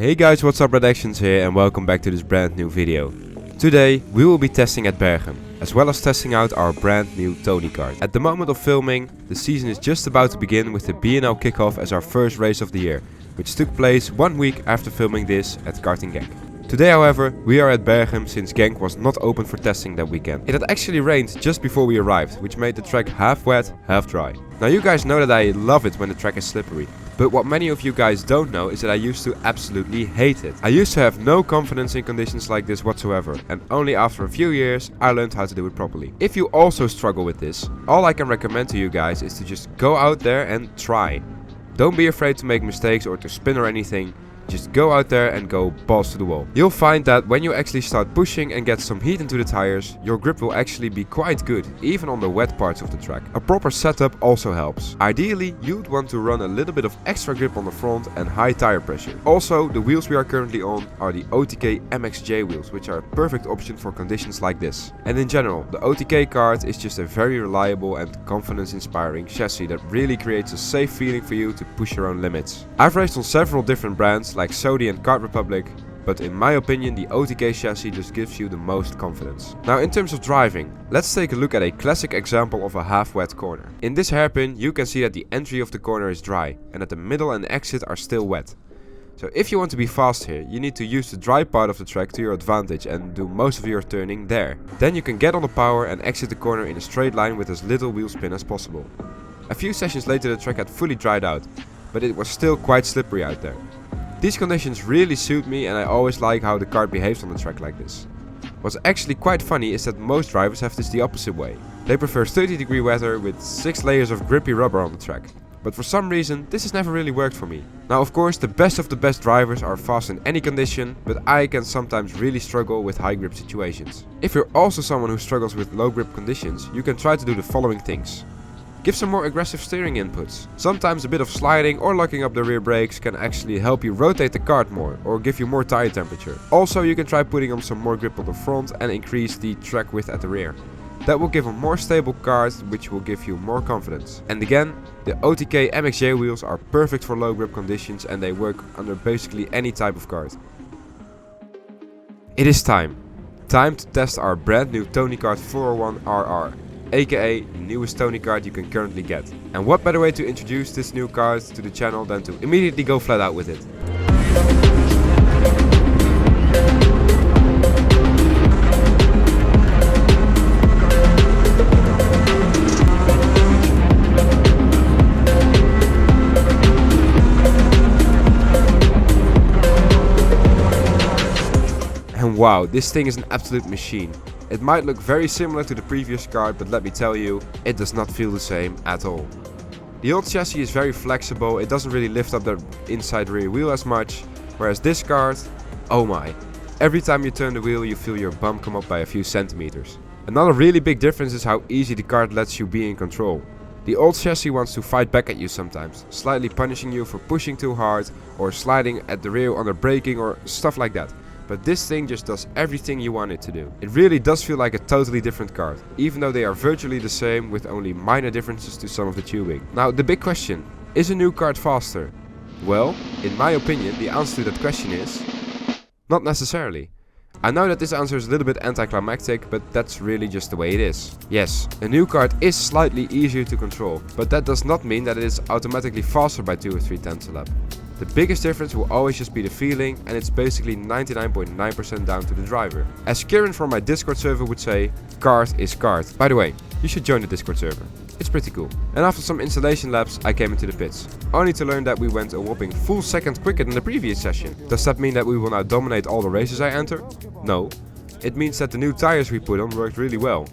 Hey guys, what's up, RedExions here and welcome back to this brand new video. Today we will be testing at Berghem, as well as testing out our brand new Tonykart. At the moment of filming, the season is just about to begin with the B&L kickoff as our first race of the year, which took place 1 week after filming this at Karting Genk. Today, however, we are at Berghem since Genk was not open for testing that weekend. It had actually rained just before we arrived, which made the track half wet, half dry. Now you guys know that I love it when the track is slippery, but what many of you guys don't know is that I used to absolutely hate it. I used to have no confidence in conditions like this whatsoever, and only after a few years I learned how to do it properly. If you also struggle with this, all I can recommend to you guys is to just go out there and try. Don't be afraid to make mistakes or to spin or anything. Just go out there and go balls to the wall. You'll find that when you actually start pushing and get some heat into the tires, your grip will actually be quite good, even on the wet parts of the track. A proper setup also helps. Ideally, you'd want to run a little bit of extra grip on the front and high tire pressure. Also, the wheels we are currently on are the OTK MXJ wheels, which are a perfect option for conditions like this. And in general, the OTK Kart is just a very reliable and confidence-inspiring chassis that really creates a safe feeling for you to push your own limits. I've raced on several different brands like Sodi and Kart Republic, but in my opinion the OTK chassis just gives you the most confidence. Now in terms of driving, let's take a look at a classic example of a half wet corner. In this hairpin you can see that the entry of the corner is dry and that the middle and exit are still wet. So if you want to be fast here, you need to use the dry part of the track to your advantage and do most of your turning there. Then you can get on the power and exit the corner in a straight line with as little wheel spin as possible. A few sessions later the track had fully dried out, but it was still quite slippery out there. These conditions really suit me and I always like how the kart behaves on a track like this. What's actually quite funny is that most drivers have this the opposite way. They prefer 30-degree weather with 6 layers of grippy rubber on the track. But for some reason this has never really worked for me. Now of course the best of the best drivers are fast in any condition, but I can sometimes really struggle with high grip situations. If you're also someone who struggles with low grip conditions, you can try to do the following things. Give some more aggressive steering inputs. Sometimes a bit of sliding or locking up the rear brakes can actually help you rotate the kart more or give you more tire temperature. Also you can try putting on some more grip on the front and increase the track width at the rear. That will give a more stable kart, which will give you more confidence. And again, the OTK MXJ wheels are perfect for low grip conditions and they work under basically any type of kart. It is time to test our brand new Tonykart 401RR. aka the newest Tonykart you can currently get. And what better way to introduce this new kart to the channel than to immediately go flat out with it. And wow, this thing is an absolute machine. It might look very similar to the previous kart, but let me tell you, it does not feel the same at all. The old chassis is very flexible, it doesn't really lift up the inside rear wheel as much, whereas this kart, oh my. Every time you turn the wheel you feel your bum come up by a few centimeters. Another really big difference is how easy the kart lets you be in control. The old chassis wants to fight back at you sometimes, slightly punishing you for pushing too hard or sliding at the rear under braking or stuff like that. But this thing just does everything you want it to do. It really does feel like a totally different kart, even though they are virtually the same with only minor differences to some of the tubing. Now the big question, is a new kart faster? Well, in my opinion the answer to that question is not necessarily. I know that this answer is a little bit anticlimactic, but that's really just the way it is. Yes, a new kart is slightly easier to control, but that does not mean that it is automatically faster by 2 or 3 tenths a lap. The biggest difference will always just be the feeling, and it's basically 99.9% down to the driver. As Kieran from my Discord server would say, kart is kart. By the way, you should join the Discord server. It's pretty cool. And after some installation laps, I came into the pits, only to learn that we went a whopping full second quicker than the previous session. Does that mean that we will now dominate all the races I enter? No. It means that the new tires we put on worked really well.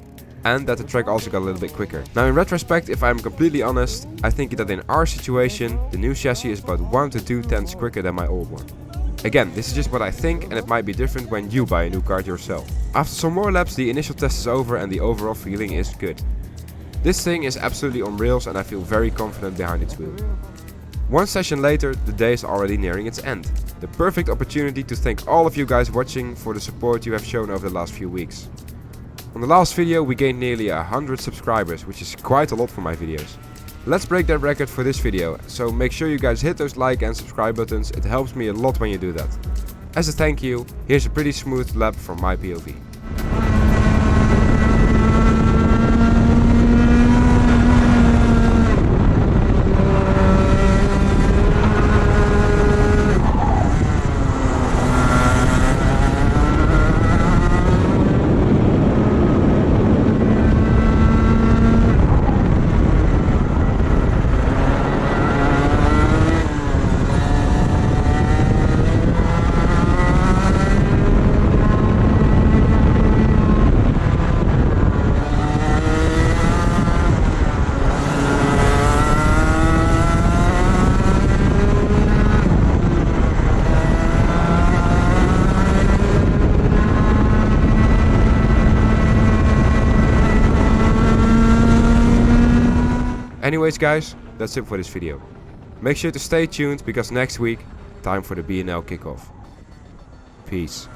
And that the track also got a little bit quicker. Now in retrospect, if I'm completely honest, I think that in our situation, the new chassis is about 1 to 2 tenths quicker than my old one. Again, this is just what I think and it might be different when you buy a new kart yourself. After some more laps, the initial test is over and the overall feeling is good. This thing is absolutely on rails and I feel very confident behind its wheel. One session later, the day is already nearing its end. The perfect opportunity to thank all of you guys watching for the support you have shown over the last few weeks. On the last video we gained nearly 100 subscribers, which is quite a lot for my videos. Let's break that record for this video, so make sure you guys hit those like and subscribe buttons, it helps me a lot when you do that. As a thank you, here's a pretty smooth lap from my POV. Anyways guys, that's it for this video. Make sure to stay tuned because next week, time for the BNL kickoff. Peace.